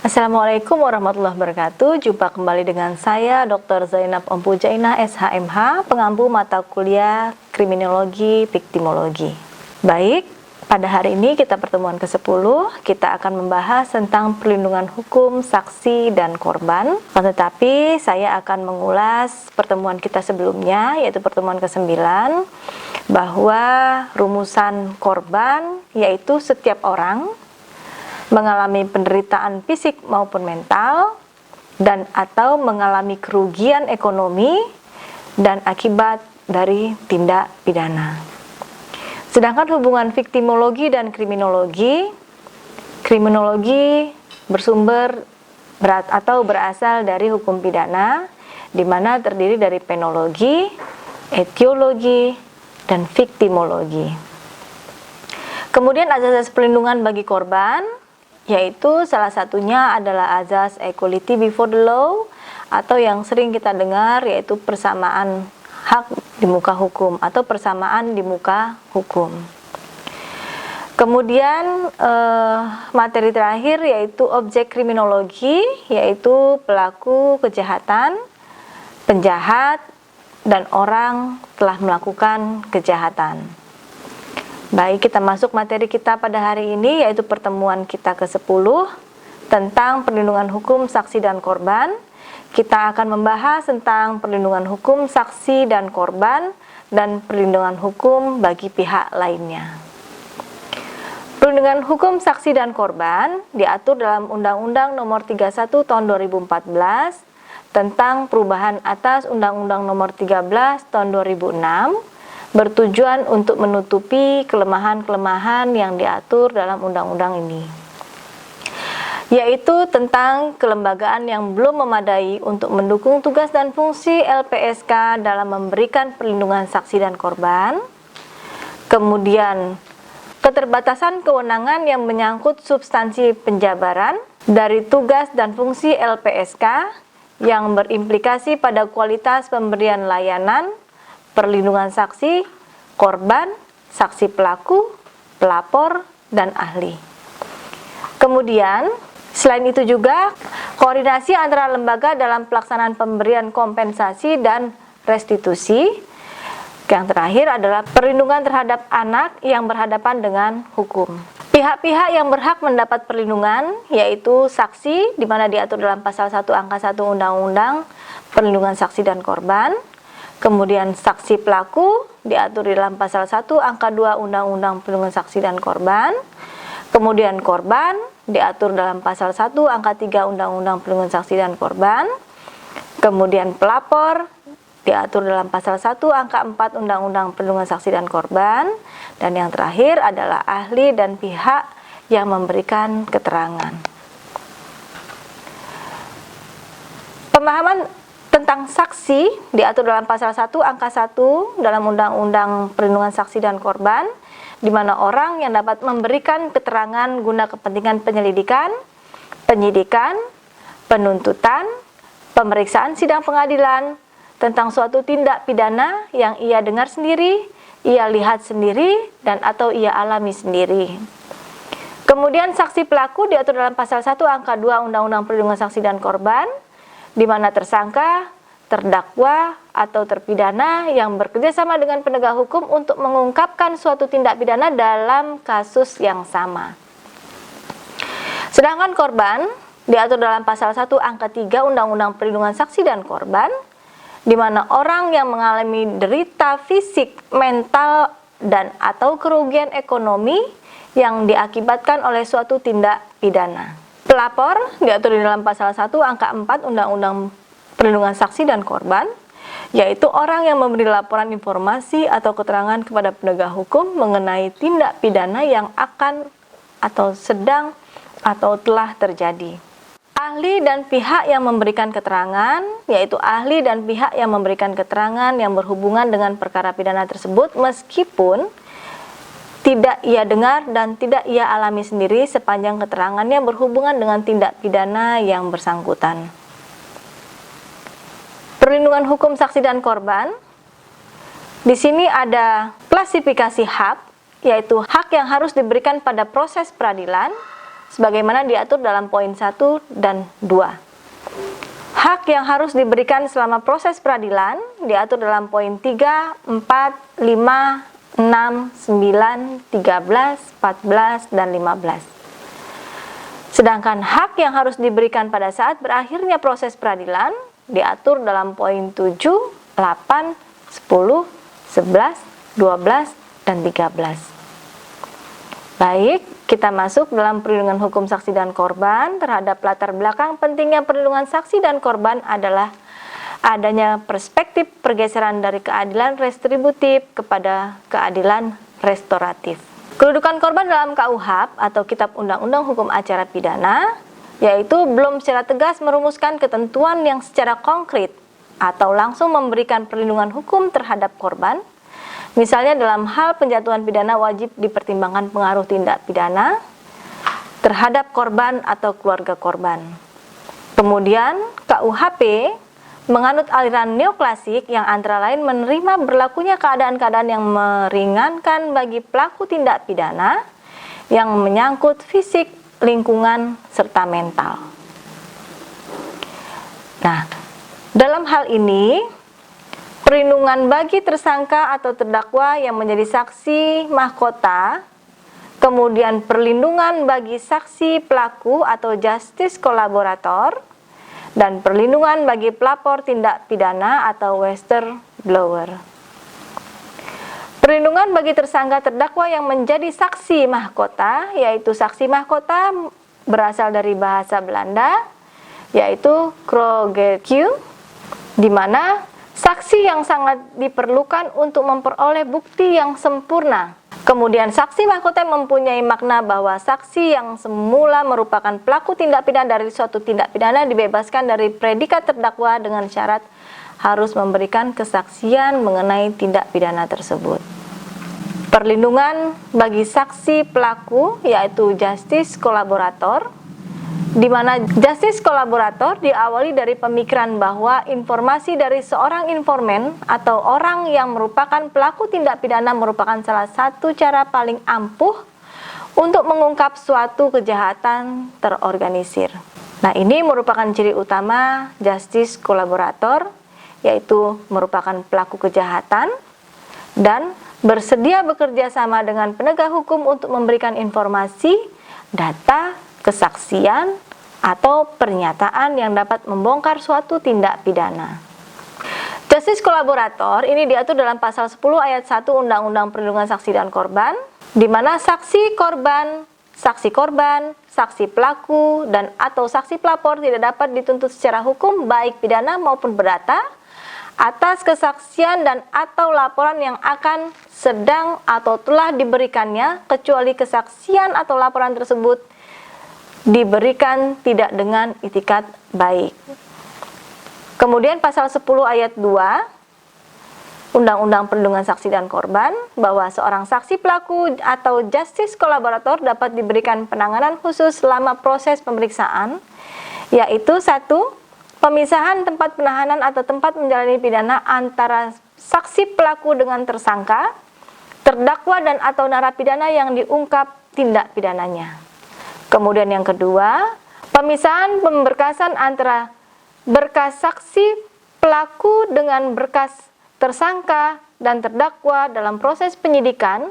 Assalamualaikum warahmatullahi wabarakatuh. Jumpa kembali dengan saya Dr. Zainab Ompujainah SHMH, pengampu mata kuliah Kriminologi Viktimologi. Baik, pada hari ini kita pertemuan ke-10, kita akan membahas tentang perlindungan hukum saksi dan korban. Tetapi saya akan mengulas pertemuan kita sebelumnya, yaitu pertemuan ke-9, bahwa rumusan korban yaitu setiap orang mengalami penderitaan fisik maupun mental dan atau mengalami kerugian ekonomi dan akibat dari tindak pidana. Sedangkan hubungan viktimologi dan kriminologi bersumber atau berasal dari hukum pidana, di mana terdiri dari penologi, etiologi, dan viktimologi. Kemudian azas perlindungan bagi korban, yaitu salah satunya adalah azas equality before the law, atau yang sering kita dengar yaitu persamaan hak di muka hukum atau persamaan di muka hukum. Kemudian materi terakhir yaitu objek kriminologi, yaitu pelaku kejahatan, penjahat, dan orang telah melakukan kejahatan. Baik, kita masuk materi kita pada hari ini, yaitu pertemuan kita ke-10 tentang perlindungan hukum saksi dan korban. Kita akan membahas tentang perlindungan hukum saksi dan korban dan perlindungan hukum bagi pihak lainnya. Perlindungan hukum saksi dan korban diatur dalam Undang-Undang Nomor 31 Tahun 2014 tentang perubahan atas Undang-Undang Nomor 13 Tahun 2006, bertujuan untuk menutupi kelemahan-kelemahan yang diatur dalam undang-undang ini, yaitu tentang kelembagaan yang belum memadai untuk mendukung tugas dan fungsi LPSK dalam memberikan perlindungan saksi dan korban. Kemudian keterbatasan kewenangan yang menyangkut substansi penjabaran dari tugas dan fungsi LPSK yang berimplikasi pada kualitas pemberian layanan perlindungan saksi, korban, saksi pelaku, pelapor, dan ahli. Kemudian, selain itu juga, koordinasi antara lembaga dalam pelaksanaan pemberian kompensasi dan restitusi. Yang terakhir adalah perlindungan terhadap anak yang berhadapan dengan hukum. Pihak-pihak yang berhak mendapat perlindungan, yaitu saksi, di mana diatur dalam pasal 1 angka 1 Undang-Undang Perlindungan Saksi dan Korban. Kemudian saksi pelaku diatur di dalam pasal 1 angka 2 Undang-Undang Perlindungan Saksi dan Korban. Kemudian korban diatur dalam pasal 1 angka 3 Undang-Undang Perlindungan Saksi dan Korban. Kemudian pelapor diatur dalam pasal 1 angka 4 Undang-Undang Perlindungan Saksi dan Korban. Dan yang terakhir adalah ahli dan pihak yang memberikan keterangan. Pemahaman tentang saksi diatur dalam pasal 1 angka 1 dalam Undang-Undang Perlindungan Saksi dan Korban, di mana orang yang dapat memberikan keterangan guna kepentingan penyelidikan, penyidikan, penuntutan, pemeriksaan sidang pengadilan tentang suatu tindak pidana yang ia dengar sendiri, ia lihat sendiri, dan atau ia alami sendiri. Kemudian saksi pelaku diatur dalam pasal 1 angka 2 Undang-Undang Perlindungan Saksi dan Korban, di mana tersangka, terdakwa, atau terpidana yang bekerjasama dengan penegak hukum untuk mengungkapkan suatu tindak pidana dalam kasus yang sama. Sedangkan korban diatur dalam pasal 1 angka 3 Undang-Undang Perlindungan Saksi dan Korban, di mana orang yang mengalami derita fisik, mental, dan atau kerugian ekonomi yang diakibatkan oleh suatu tindak pidana. Pelapor diatur di dalam pasal 1 angka 4 Undang-Undang Perlindungan Saksi dan Korban, yaitu orang yang memberi laporan informasi atau keterangan kepada penegak hukum mengenai tindak pidana yang akan atau sedang atau telah terjadi. Ahli dan pihak yang memberikan keterangan, yaitu ahli dan pihak yang memberikan keterangan yang berhubungan dengan perkara pidana tersebut meskipun tidak ia dengar dan tidak ia alami sendiri sepanjang keterangannya berhubungan dengan tindak pidana yang bersangkutan. Perlindungan hukum saksi dan korban. Di sini ada klasifikasi hak, yaitu hak yang harus diberikan pada proses peradilan, sebagaimana diatur dalam poin 1 dan 2. Hak yang harus diberikan selama proses peradilan diatur dalam poin 3, 4, 5, 6, 9, 13, 14, dan 15. Sedangkan hak yang harus diberikan pada saat berakhirnya proses peradilan diatur dalam poin 7, 8, 10, 11, 12, dan 13. Baik, kita masuk dalam perlindungan hukum saksi dan korban. Terhadap latar belakang pentingnya perlindungan saksi dan korban adalah adanya perspektif pergeseran dari keadilan restributif kepada keadilan restoratif. Kedudukan korban dalam KUHP atau Kitab Undang-Undang Hukum Acara Pidana, yaitu belum secara tegas merumuskan ketentuan yang secara konkret atau langsung memberikan perlindungan hukum terhadap korban. Misalnya dalam hal penjatuhan pidana wajib dipertimbangkan pengaruh tindak pidana terhadap korban atau keluarga korban. Kemudian KUHP menganut aliran neoklasik yang antara lain menerima berlakunya keadaan-keadaan yang meringankan bagi pelaku tindak pidana yang menyangkut fisik, lingkungan, serta mental. Nah, dalam hal ini perlindungan bagi tersangka atau terdakwa yang menjadi saksi mahkota, kemudian perlindungan bagi saksi pelaku atau justice kolaborator, dan perlindungan bagi pelapor tindak pidana atau whistleblower. Perlindungan bagi tersangka terdakwa yang menjadi saksi mahkota, yaitu saksi mahkota berasal dari bahasa Belanda, yaitu kroegekyu, di mana saksi yang sangat diperlukan untuk memperoleh bukti yang sempurna. Kemudian saksi mahkota mempunyai makna bahwa saksi yang semula merupakan pelaku tindak pidana dari suatu tindak pidana dibebaskan dari predikat terdakwa dengan syarat harus memberikan kesaksian mengenai tindak pidana tersebut. Perlindungan bagi saksi pelaku yaitu justice kolaborator, di mana justice kolaborator diawali dari pemikiran bahwa informasi dari seorang informan atau orang yang merupakan pelaku tindak pidana merupakan salah satu cara paling ampuh untuk mengungkap suatu kejahatan terorganisir. Nah, ini merupakan ciri utama justice kolaborator, yaitu merupakan pelaku kejahatan dan bersedia bekerja sama dengan penegak hukum untuk memberikan informasi, data, kesaksian, atau pernyataan yang dapat membongkar suatu tindak pidana. Justice kolaborator ini diatur dalam pasal 10 ayat 1 Undang-Undang Perlindungan Saksi dan Korban, di mana saksi korban, saksi pelaku, dan atau saksi pelapor tidak dapat dituntut secara hukum baik pidana maupun perdata atas kesaksian dan atau laporan yang akan, sedang, atau telah diberikannya kecuali kesaksian atau laporan tersebut diberikan tidak dengan itikat baik. Kemudian pasal 10 ayat 2 Undang-Undang Perlindungan Saksi dan Korban, bahwa seorang saksi pelaku atau justice kolaborator dapat diberikan penanganan khusus selama proses pemeriksaan, yaitu 1. Pemisahan tempat penahanan atau tempat menjalani pidana antara saksi pelaku dengan tersangka, terdakwa dan atau narapidana yang diungkap tindak pidananya. Kemudian yang kedua, pemisahan pemberkasan antara berkas saksi pelaku dengan berkas tersangka dan terdakwa dalam proses penyidikan,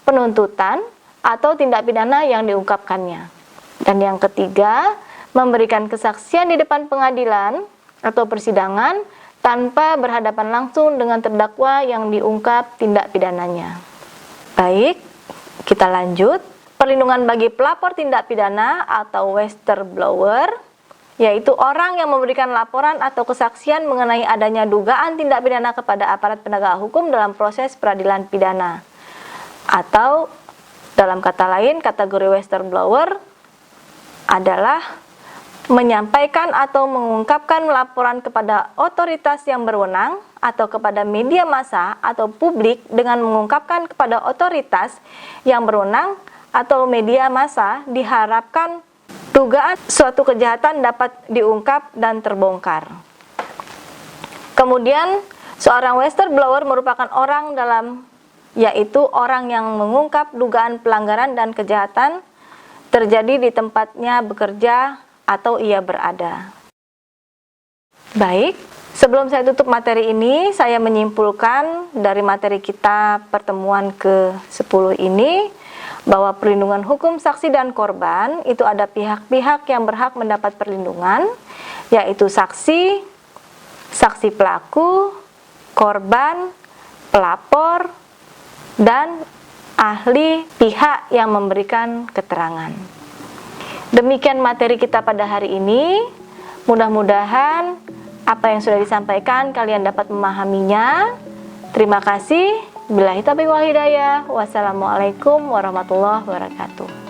penuntutan, atau tindak pidana yang diungkapkannya. Dan yang ketiga, memberikan kesaksian di depan pengadilan atau persidangan tanpa berhadapan langsung dengan terdakwa yang diungkap tindak pidananya. Baik, kita lanjut. Perlindungan bagi pelapor tindak pidana atau whistleblower, yaitu orang yang memberikan laporan atau kesaksian mengenai adanya dugaan tindak pidana kepada aparat penegak hukum dalam proses peradilan pidana. Atau dalam kata lain, kategori whistleblower adalah menyampaikan atau mengungkapkan laporan kepada otoritas yang berwenang atau kepada media massa atau publik dengan mengungkapkan kepada otoritas yang berwenang atau media massa diharapkan dugaan suatu kejahatan dapat diungkap dan terbongkar. Kemudian, seorang whistleblower merupakan orang dalam, yaitu orang yang mengungkap dugaan pelanggaran dan kejahatan terjadi di tempatnya bekerja atau ia berada. Baik, sebelum saya tutup materi ini, saya menyimpulkan dari materi kita pertemuan ke-10 ini, bahwa perlindungan hukum saksi dan korban itu ada pihak-pihak yang berhak mendapat perlindungan, yaitu saksi, saksi pelaku, korban, pelapor, dan ahli pihak yang memberikan keterangan. Demikian materi kita pada hari ini. Mudah-mudahan apa yang sudah disampaikan kalian dapat memahaminya. Terima kasih. Billahi taufiq wal hidayah. Wassalamualaikum warahmatullahi wabarakatuh.